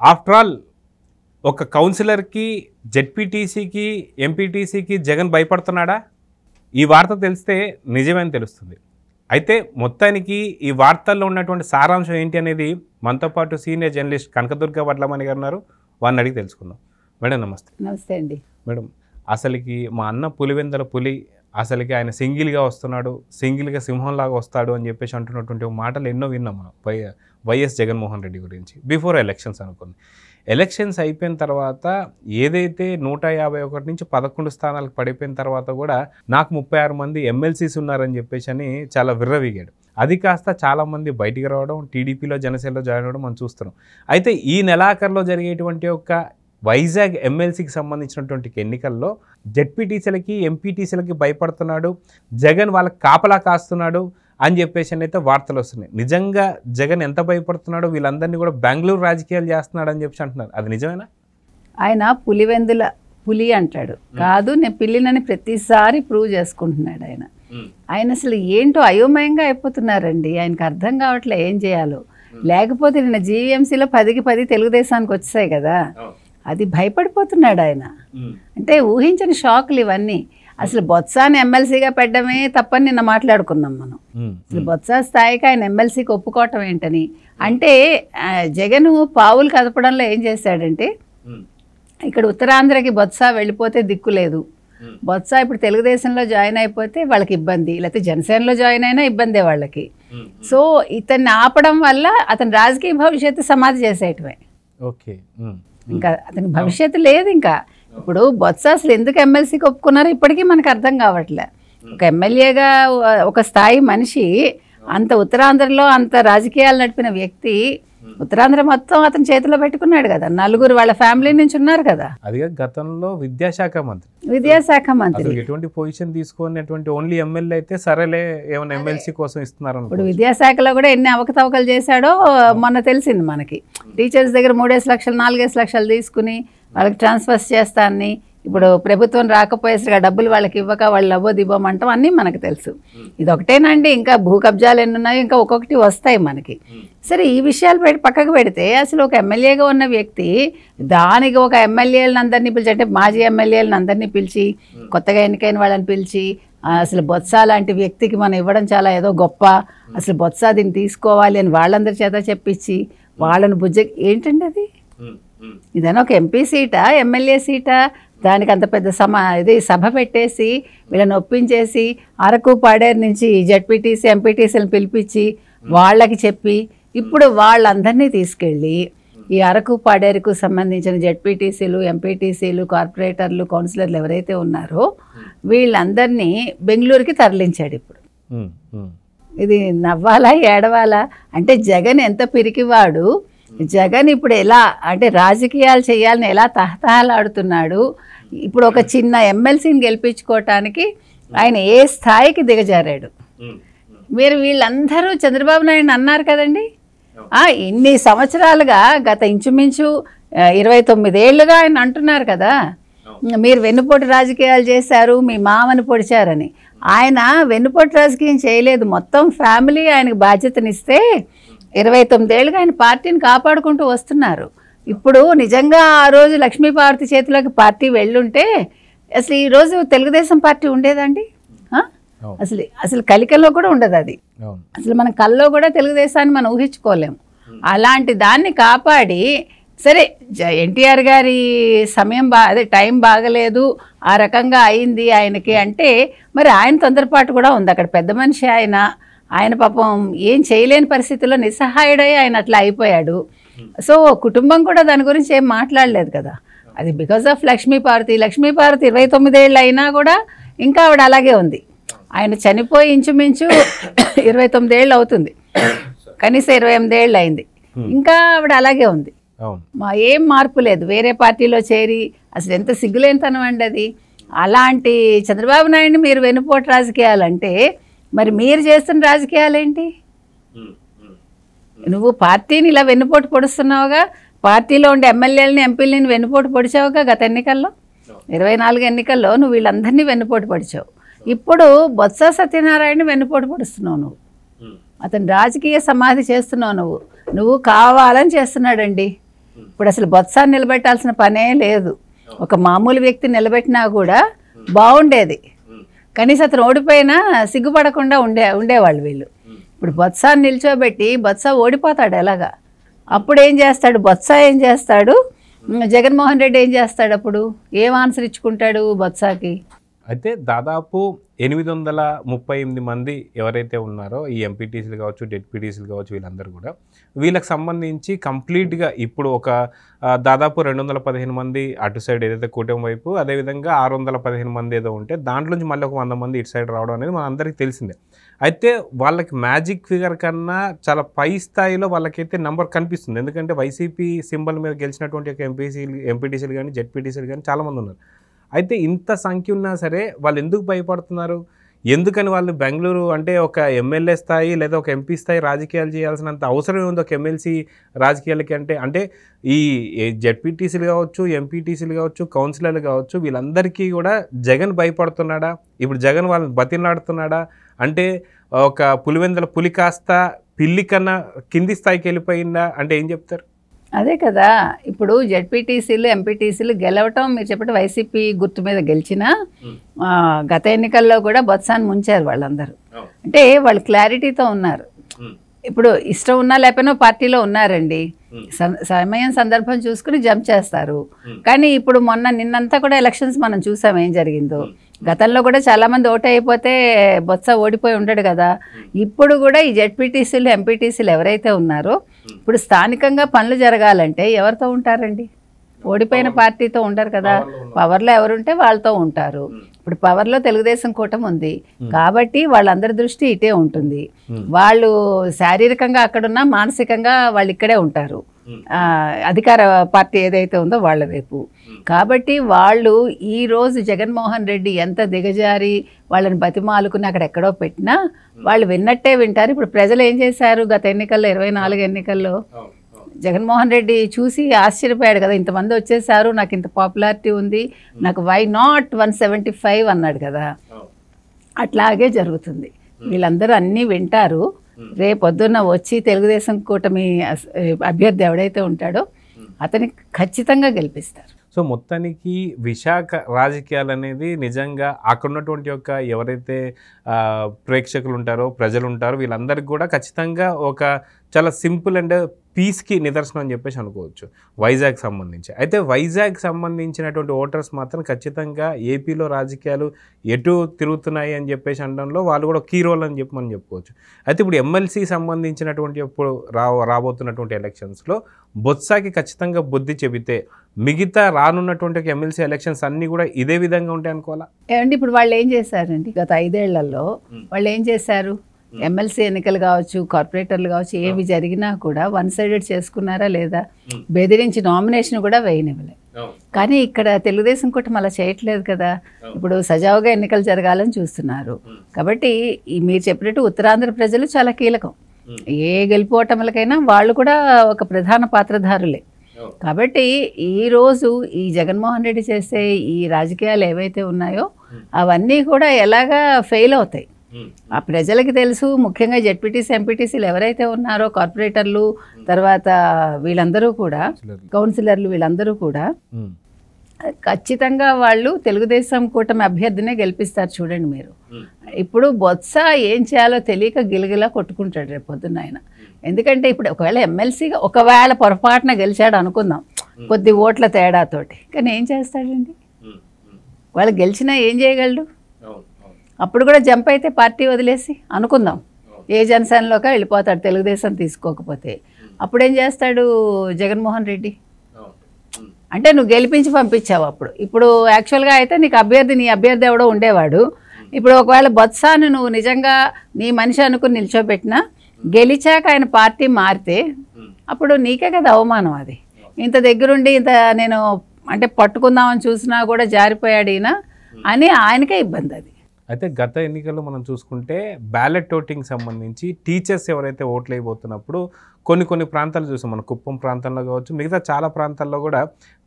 After all ఒక కౌన్సిలర్కి, జెడ్పీటీసీకి, ఎంపీటీసీకి జగన్ భయపడుతున్నాడా? ఈ వార్త తెలిస్తే నిజమని తెలుస్తుంది. అయితే మొత్తానికి ఈ వార్తల్లో ఉన్నటువంటి సారాంశం ఏంటి అనేది మనతో పాటు సీనియర్ జర్నలిస్ట్ కనకదుర్గ వడ్లమణి గారు ఉన్నారు. వారిని అడిగి తెలుసుకుందాం. మేడం నమస్తే. నమస్తే అండి. మేడం, అసలుకి మా అన్న పులివెందల పులి, అసలుకి ఆయన సింగిల్గా వస్తున్నాడు, సింగిల్గా సింహంలాగా వస్తాడు అని చెప్పేసి అంటున్నటువంటి మాటలు ఎన్నో విన్నాం మనం వైఎస్ జగన్మోహన్ రెడ్డి గురించి. బిఫోర్ ఎలక్షన్స్ అనుకోండి. ఎలక్షన్స్ అయిపోయిన తర్వాత ఏదైతే 151 నుంచి 11 స్థానాలకు పడిపోయిన తర్వాత కూడా నాకు 36 మంది ఎమ్మెల్సీస్ ఉన్నారని చెప్పేసి అని చాలా విర్రవీగాడు. అది కాస్త చాలామంది బయటికి రావడం, టీడీపీలో జనసేనలో జాయిన్ అవ్వడం మనం చూస్తున్నాం. అయితే ఈ నెలాఖరులో జరిగేటువంటి ఒక వైజాగ్ ఎమ్మెల్సీకి సంబంధించినటువంటి ఎన్నికల్లో జెడ్పీటీసీలకి, ఎంపీటీసీలకి భయపడుతున్నాడు, జగన్ వాళ్ళకి కాపలా కాస్తున్నాడు అని చెప్పేసి అయితే వార్తలు వస్తున్నాయి. నిజంగా జగన్ ఎంత భయపడుతున్నాడో వీళ్ళందరినీ కూడా బెంగళూరు రాజకీయాలు చేస్తున్నాడు అని చెప్పి అంటున్నారు. అది నిజమేనా? ఆయన పులివెందుల పులి అంటాడు కాదు, నేను పిల్లినని ప్రతిసారి ప్రూవ్ చేసుకుంటున్నాడు. ఆయన అసలు ఏంటో అయోమయంగా అయిపోతున్నారండి. ఆయనకు అర్థం కావట్లే ఏం చేయాలో. లేకపోతే నిన్న జీవీఎంసీలో 10కి 10 తెలుగుదేశానికి వచ్చాయి కదా, అది భయపడిపోతున్నాడు ఆయన. అంటే ఊహించని షాక్లు ఇవన్నీ. అసలు బొత్సాని ఎమ్మెల్సీగా పెట్టడమే తప్పని నిన్న మాట్లాడుకున్నాం మనం. అసలు బొత్స స్థాయికి ఆయన ఎమ్మెల్సీకి ఒప్పుకోవటం ఏంటని. అంటే జగన్ పావులు కదపడంలో ఏం చేశాడంటే, ఇక్కడ ఉత్తరాంధ్రకి బొత్స వెళ్ళిపోతే దిక్కు లేదు, బొత్స ఇప్పుడు తెలుగుదేశంలో జాయిన్ అయిపోతే వాళ్ళకి ఇబ్బంది, లేకపోతే జనసేనలో జాయిన్ అయినా ఇబ్బందే వాళ్ళకి. సో ఇతన్ని ఆపడం వల్ల అతని రాజకీయ భవిష్యత్తు సమాధి చేసేయటమే. ఓకే, ఇంకా అతనికి భవిష్యత్తు లేదు. ఇంకా ఇప్పుడు బొత్స అసలు ఎందుకు ఎమ్మెల్సీకి ఒప్పుకున్నారో ఇప్పటికీ మనకు అర్థం కావట్లే. ఒక ఎమ్మెల్యేగా ఒక స్థాయి మనిషి, అంత ఉత్తరాంధ్రలో అంత రాజకీయాలు నడిపిన వ్యక్తి, ఉత్తరాంధ్ర మొత్తం అతని చేతిలో పెట్టుకున్నాడు కదా. 4 వాళ్ళ ఫ్యామిలీ నుంచి ఉన్నారు కదా. అది గతంలో విద్యాశాఖ మంత్రి, ఎటువంటి పొజిషన్ తీసుకునేటువంటి ఓన్లీ ఎమ్మెల్యే అయితే సరేలే, ఏమైనా ఎమ్మెల్సీ కోసం ఇస్తున్నారు. ఇప్పుడు విద్యాశాఖలో కూడా ఎన్ని అవకతవకలు చేశాడో మొన్న తెలిసింది మనకి. టీచర్స్ దగ్గర 3 లక్షలు 4 లక్షలు తీసుకుని వాళ్ళకి ట్రాన్స్ఫర్స్ చేస్తానని, ఇప్పుడు ప్రభుత్వం రాకపోయేసరిగా డబ్బులు వాళ్ళకి ఇవ్వక వాళ్ళు లవ్వదివ్వమంటాం అన్నీ మనకు తెలుసు. ఇది ఒకటేనండి, ఇంకా భూ కబ్జాలు ఎన్ని ఉన్నాయో ఇంకా ఒక్కొక్కటి వస్తాయి మనకి. సరే, ఈ విషయాలు పక్కకు పెడితే అసలు ఒక ఎమ్మెల్యేగా ఉన్న వ్యక్తి దానికి ఒక ఎమ్మెల్యేలను అందరినీ పిలిచి, అంటే మాజీ ఎమ్మెల్యేలను అందరినీ పిలిచి, కొత్తగా ఎన్నికైన వాళ్ళని పిలిచి, అసలు బొత్స లాంటి వ్యక్తికి మనం ఇవ్వడం చాలా ఏదో గొప్ప, అసలు బొత్స దీన్ని తీసుకోవాలి అని వాళ్ళందరి చేత చెప్పించి వాళ్ళని ఏంటండి అది? ఇదైనా ఒక ఎంపీ సీటా, ఎమ్మెల్యే సీటా? దానికి అంత పెద్ద సభ పెట్టేసి వీళ్ళని ఒప్పించేసి అరకు పాడేరు నుంచి జెడ్పీటీసీ, ఎంపీటీసీలను పిలిపించి వాళ్ళకి చెప్పి, ఇప్పుడు వాళ్ళందరినీ తీసుకెళ్ళి ఈ అరకు పాడేరుకు సంబంధించిన జెడ్పీటీసీలు, ఎంపీటీసీలు, కార్పొరేటర్లు, కౌన్సిలర్లు ఎవరైతే ఉన్నారో వీళ్ళందరినీ బెంగళూరుకి తరలించాడు. ఇప్పుడు ఇది నవ్వాలా ఏడవాలా? అంటే జగన్ ఎంత పిరికివాడు, జగన్ ఇప్పుడు ఎలా అంటే రాజకీయాలు చేయాలని ఎలా తహతహలాడుతున్నాడు. ఇప్పుడు ఒక చిన్న ఎమ్మెల్సీని గెలిపించుకోవటానికి ఆయన ఏ స్థాయికి దిగజారాడు. మీరు వీళ్ళందరూ చంద్రబాబు నాయుడు అన్నారు కదండి, ఇన్ని సంవత్సరాలుగా గత ఇంచుమించు 29 ఏళ్ళుగా ఆయన అంటున్నారు కదా, మీరు వెన్నుపోటు రాజకీయాలు చేశారు, మీ మామని పొడిచారని. ఆయన వెన్నుపోటు రాజకీయం చేయలేదు, మొత్తం ఫ్యామిలీ ఆయనకు బాధ్యతనిస్తే 29 ఏళ్ళుగా ఆయన పార్టీని కాపాడుకుంటూ వస్తున్నారు. ఇప్పుడు నిజంగా ఆ రోజు లక్ష్మీపార్వతి చేతిలోకి పార్టీ వెళ్ళుంటే అసలు ఈరోజు తెలుగుదేశం పార్టీ ఉండేదండి? అసలు కలికల్లో కూడా ఉండదు అది. అసలు మన కల్లో కూడా తెలుగుదేశాన్ని మనం ఊహించుకోలేము. అలాంటి దాన్ని కాపాడి, సరే ఎన్టీఆర్ గారి సమయం అదే టైం బాగలేదు, ఆ రకంగా అయింది ఆయనకి అంటే, మరి ఆయన తొందరపాటు కూడా ఉంది. అక్కడ పెద్ద మనిషి ఆయన పాపం ఏం చేయలేని పరిస్థితుల్లో నిస్సహాయుడై ఆయన అట్లా అయిపోయాడు. సో కుటుంబం కూడా దాని గురించి ఏం మాట్లాడలేదు కదా. అది బికాజ్ ఆఫ్ లక్ష్మీపార్వతి 29 ఏళ్ళు అయినా కూడా ఇంకా ఆవిడ అలాగే ఉంది. ఆయన చనిపోయి ఇంచుమించు 29 ఏళ్ళు అవుతుంది, కనీసం 28 ఏళ్ళు అయింది, ఇంకా ఆవిడ అలాగే ఉంది. ఏం మార్పు లేదు. వేరే పార్టీలో చేరి అసలు ఎంత సిగ్గులేనితనం అండి అది. అలాంటి చంద్రబాబు నాయుడిని మీరు వెన్నుపోటు రాజకీయాలంటే మరి మీరు చేస్తున్న రాజకీయాలేంటి? నువ్వు పార్టీని ఇలా వెన్నుపోటు పొడుస్తున్నావుగా, పార్టీలో ఉండే ఎమ్మెల్యేలని, ఎంపీలని వెన్నుపోటు పొడిచావుగా. గత ఎన్నికల్లో 24 ఎన్నికల్లో నువ్వు వీళ్ళందరినీ వెన్నుపోటు పొడిచావు. ఇప్పుడు బొత్స సత్యనారాయణని వెన్నుపోటు పొడుస్తున్నావు నువ్వు. అతను రాజకీయ సమాధి చేస్తున్నావు నువ్వు కావాలని చేస్తున్నాడండి. ఇప్పుడు అసలు బొత్సాన్ని నిలబెట్టాల్సిన పనే లేదు. ఒక మామూలు వ్యక్తి నిలబెట్టినా కూడా బాగుండేది. కనీసం అతను ఓడిపోయినా సిగ్గుపడకుండా ఉండేవాళ్ళు వీళ్ళు. ఇప్పుడు బొత్సాన్ని నిల్చోబెట్టి బొత్స ఓడిపోతాడు ఎలాగా? అప్పుడు ఏం చేస్తాడు బొత్స? ఏం చేస్తాడు జగన్మోహన్ రెడ్డి? ఏం చేస్తాడు అప్పుడు? ఏం ఆన్సర్ ఇచ్చుకుంటాడు బొత్సాకి? అయితే దాదాపు 838 మంది ఎవరైతే ఉన్నారో ఈ ఎంపీటీసీలు కావచ్చు, డెప్యూటీసీలు కావచ్చు, వీళ్ళందరూ కూడా వీళ్ళకి సంబంధించి కంప్లీట్గా ఇప్పుడు ఒక దాదాపు 215 మంది అటు సైడ్ ఏదైతే కూటమి వైపు, అదేవిధంగా 615 మంది ఏదో ఉంటే దాంట్లో నుంచి మళ్ళీ ఒక 100 మంది ఇటు సైడ్ రావడం అనేది మన అందరికీ తెలిసిందే. అయితే వాళ్ళకి మ్యాజిక్ ఫిగర్ కన్నా చాలా పై స్థాయిలో వాళ్ళకైతే నెంబర్ కనిపిస్తుంది. ఎందుకంటే వైసీపీ సింబల్ మీద గెలిచినటువంటి ఒక ఎంపీటీసీలు కానీ జెడ్పీటీసీలు కానీ చాలామంది ఉన్నారు. అయితే ఇంత సంఖ్య ఉన్నా సరే వాళ్ళు ఎందుకు భయపడుతున్నారు? ఎందుకని వాళ్ళు బెంగళూరు అంటే ఒక ఎమ్మెల్యే స్థాయి లేదా ఒక ఎంపీ స్థాయి రాజకీయాలు చేయాల్సినంత అవసరం ఉంది ఒక ఎమ్మెల్సీ రాజకీయాలకి? అంటే ఈ జెడ్పీటీసీలు కావచ్చు, ఎంపీటీసీలు కావచ్చు, కౌన్సిలర్లు కావచ్చు, వీళ్ళందరికీ కూడా జగన్ భయపడుతున్నాడా? ఇప్పుడు జగన్ వాళ్ళని బతిలాడుతున్నాడా? అంటే ఒక పులివెందుల పులి కాస్త పిల్లి కన్నా కింది స్థాయికి వెళ్ళిపోయిందా అంటే ఏం చెప్తారు? అదే కదా, ఇప్పుడు జెడ్పీటీసీలు ఎంపీటీసీలు గెలవటం మీరు చెప్పండి, వైసీపీ గుర్తు మీద గెలిచినా గత ఎన్నికల్లో కూడా బొత్సాన్ని ముంచారు వాళ్ళందరూ. అంటే వాళ్ళు క్లారిటీతో ఉన్నారు. ఇప్పుడు ఇష్టం ఉన్నా లేకపోయినా పార్టీలో ఉన్నారండి, సమయం సందర్భం చూసుకుని జంప్ చేస్తారు. కానీ ఇప్పుడు నిన్నంతా కూడా ఎలక్షన్స్ మనం చూసాం ఏం జరిగిందో. గతంలో కూడా చాలామంది ఓటు అయిపోతే బొత్స ఓడిపోయి ఉండడు కదా. ఇప్పుడు కూడా ఈ జెడ్పీటీసీలు ఎంపీటీసీలు ఎవరైతే ఉన్నారో ఇప్పుడు స్థానికంగా పనులు జరగాలంటే ఎవరితో ఉంటారండి? ఓడిపోయిన పార్టీతో ఉండరు కదా. పవర్లో ఎవరుంటే వాళ్ళతో ఉంటారు. ఇప్పుడు పవర్లో తెలుగుదేశం కూటమి ఉంది కాబట్టి వాళ్ళందరి దృష్టి ఇటే ఉంటుంది. వాళ్ళు శారీరకంగా అక్కడున్నా మానసికంగా వాళ్ళు ఇక్కడే ఉంటారు, అధికార పార్టీ ఏదైతే ఉందో వాళ్ళ వైపు. కాబట్టి వాళ్ళు ఈరోజు జగన్మోహన్ రెడ్డి ఎంత దిగజారి వాళ్ళని బతిమాలుకుని అక్కడెక్కడో పెట్టినా వాళ్ళు విన్నట్టే వింటారు. ఇప్పుడు ప్రజలు ఏం చేశారు గత ఎన్నికల్లో, 24 ఎన్నికల్లో జగన్మోహన్ రెడ్డి చూసి ఆశ్చర్యపోయాడు కదా, ఇంతమంది వచ్చేసారు, నాకు ఇంత పాపులారిటీ ఉంది, నాకు వై నాట్ 175 అన్నాడు కదా. అట్లాగే జరుగుతుంది. వీళ్ళందరూ అన్నీ వింటారు. రేపొద్దున్న వచ్చి తెలుగుదేశం కూటమి అభ్యర్థి ఎవడైతే ఉంటాడో అతనికి ఖచ్చితంగా గెలిపిస్తారు. సో మొత్తానికి విశాఖ రాజకీయాలు అనేది నిజంగా అక్కడ ఉన్నటువంటి యొక్క ఎవరైతే ప్రేక్షకులు ఉంటారో, ప్రజలు ఉంటారో, వీళ్ళందరికీ కూడా ఖచ్చితంగా ఒక చాలా సింపుల్ అండ్ పీస్కి నిదర్శనం అని చెప్పేసి అనుకోవచ్చు వైజాగ్ సంబంధించి. అయితే వైజాగ్ సంబంధించినటువంటి ఓటర్స్ మాత్రం ఖచ్చితంగా ఏపీలో రాజకీయాలు ఎటు తిరుగుతున్నాయి అని చెప్పేసి అనడంలో వాళ్ళు కూడా కీ రోల్ అని చెప్పి మనం చెప్పుకోవచ్చు. అయితే ఇప్పుడు ఎమ్మెల్సీ సంబంధించినటువంటి ఇప్పుడు రాబోతున్నటువంటి ఎలక్షన్స్లో బొత్సాకి ఖచ్చితంగా బుద్ధి చెబితే మిగతా రానున్నటువంటి ఎమ్మెల్సీ ఎలక్షన్స్ అన్నీ కూడా ఇదే విధంగా ఉంటాయి అనుకోవాలా? ఏమండి ఇప్పుడు వాళ్ళు ఏం చేశారండి గత 5 ఏళ్లలో? వాళ్ళు ఏం చేశారు? ఎమ్మెల్సీ ఎన్నికలు కావచ్చు, కార్పొరేటర్లు కావచ్చు, ఏవి జరిగినా కూడా 1 సైడెడ్ చేసుకున్నారా లేదా? బెదిరించి నామినేషన్ కూడా వేయనివ్వలే. కానీ ఇక్కడ తెలుగుదేశం కూటమి అలా చేయట్లేదు కదా. ఇప్పుడు సజావుగా ఎన్నికలు జరగాలని చూస్తున్నారు. కాబట్టి మీరు చెప్పినట్టు ఉత్తరాంధ్ర ప్రజలు చాలా కీలకం. ఏ గెలుపోటములకైనా వాళ్ళు కూడా ఒక ప్రధాన పాత్రధారులే. కాబట్టి ఈరోజు ఈ జగన్మోహన్ రెడ్డి చేసే ఈ రాజకీయాలు ఏవైతే ఉన్నాయో అవన్నీ కూడా ఎలాగా ఫెయిల్ అవుతాయి ఆ ప్రజలకి తెలుసు. ముఖ్యంగా జెడ్పీటీసీ ఎంపీటీసీలు ఎవరైతే ఉన్నారో, కార్పొరేటర్లు, తర్వాత వీళ్ళందరూ కూడా, కౌన్సిలర్లు, వీళ్ళందరూ కూడా ఖచ్చితంగా వాళ్ళు తెలుగుదేశం కూటమి అభ్యర్థినే గెలిపిస్తారు. చూడండి మీరు, ఇప్పుడు బొత్స ఏం చేయాలో తెలియక గిలగిలా కొట్టుకుంటాడు రేపు పొద్దున్న ఆయన. ఎందుకంటే ఇప్పుడు ఒకవేళ ఎమ్మెల్సీగా ఒకవేళ పొరపాటున గెలిచాడు అనుకుందాం, కొద్ది ఓట్ల తేడాతోటి, కానీ ఏం చేస్తాడండి? వాళ్ళు గెలిచినా ఏం చేయగలడు? అప్పుడు కూడా జంప్ అయితే పార్టీ వదిలేసి అనుకుందాం ఏ జనసేనలోకి వెళ్ళిపోతాడు తెలుగుదేశం తీసుకోకపోతే. అప్పుడేం చేస్తాడు జగన్మోహన్ రెడ్డి? అంటే నువ్వు గెలిపించి పంపించావు అప్పుడు. ఇప్పుడు యాక్చువల్గా అయితే నీ అభ్యర్థి ఎవడో ఉండేవాడు. ఇప్పుడు ఒకవేళ బొత్సాను నువ్వు నిజంగా నీ మనిషి అనుకుని నిల్చోబెట్టినా, గెలిచాక ఆయన పార్టీ మారితే అప్పుడు నీకే కదా అవమానం. అది ఇంత దగ్గరుండి ఇంత నేను అంటే పట్టుకుందామని చూసినా కూడా జారిపోయాడు ఈయన అని ఆయనకే ఇబ్బంది. అది అయితే గత ఎన్నికల్లో మనం చూసుకుంటే బ్యాలెట్ ఓటింగ్ సంబంధించి టీచర్స్ ఎవరైతే ఓట్లు వేయబోతున్నప్పుడు కొన్ని ప్రాంతాలు చూసాం, మన కుప్పం ప్రాంతంలో కావచ్చు, మిగతా చాలా ప్రాంతాల్లో కూడా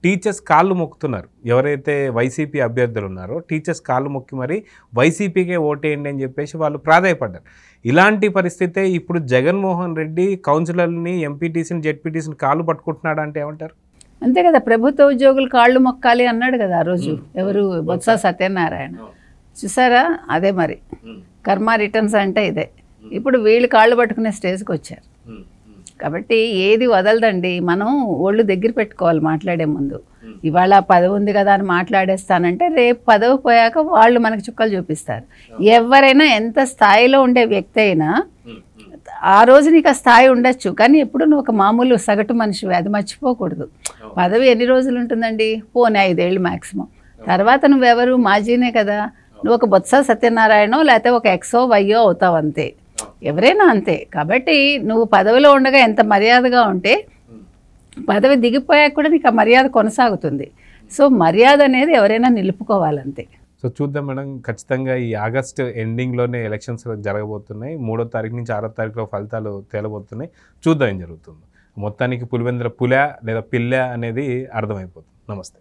టీచర్స్ కాళ్ళు మొక్కుతున్నారు. ఎవరైతే వైసీపీ అభ్యర్థులు ఉన్నారో టీచర్స్ కాళ్ళు మొక్కి మరి వైసీపీకే ఓటేయండి అని చెప్పేసి వాళ్ళు ప్రాధాయపడ్డారు. ఇలాంటి పరిస్థితే ఇప్పుడు జగన్మోహన్ రెడ్డి కౌన్సిలర్ని, ఎంపీటీసీని, జెడ్పీటీసీని కాళ్ళు పట్టుకుంటున్నాడు అంటే ఏమంటారు? అంతే కదా, ప్రభుత్వ ఉద్యోగులు కాళ్ళు మొక్కాలి అన్నాడు కదా ఆ రోజు ఎవరు, బొత్స సత్యనారాయణ. చూసారా, అదే మరి కర్మ రిటర్న్స్ అంటే ఇదే. ఇప్పుడు వీళ్ళు కాళ్ళు పట్టుకునే స్టేజ్కి వచ్చారు కాబట్టి ఏది వదలదండి. మనం ఒళ్ళు దగ్గర పెట్టుకోవాలి మాట్లాడే ముందు. ఇవాళ పదవి ఉంది కదా అని మాట్లాడేస్తానంటే రేపు పదవి పోయాక వాళ్ళు మనకు చుక్కలు చూపిస్తారు. ఎవరైనా ఎంత స్థాయిలో ఉండే వ్యక్తి అయినా ఆ రోజు నీకు ఆ స్థాయి ఉండొచ్చు, కానీ ఎప్పుడు నువ్వు ఒక మామూలు సగటు మనిషివి, అది మర్చిపోకూడదు. పదవి ఎన్ని రోజులు ఉంటుందండి? పోనీ 5 ఏళ్ళు మ్యాక్సిమం. తర్వాత నువ్వెవరు? మాజీనే కదా. నువ్వు ఒక బొత్స సత్యనారాయణో లేకపోతే ఒక ఎక్సో వయ్యో అవుతావు, అంతే. ఎవరైనా అంతే. కాబట్టి నువ్వు పదవిలో ఉండగా ఎంత మర్యాదగా ఉంటే పదవి దిగిపోయాక కూడా నీకు ఆ మర్యాద కొనసాగుతుంది. సో మర్యాద అనేది ఎవరైనా నిలుపుకోవాలంతే. సో చూద్దాం మేడం, ఖచ్చితంగా ఈ ఆగస్టు ఎండింగ్లోనే ఎలక్షన్స్ జరగబోతున్నాయి. 3వ తారీఖు నుంచి 6వ తారీఖులో ఫలితాలు తేలబోతున్నాయి. చూద్దాం ఏం జరుగుతుందో. మొత్తానికి పులివెందుల పుల లేదా పిల్ల అనేది అర్థమైపోతుంది. నమస్తే.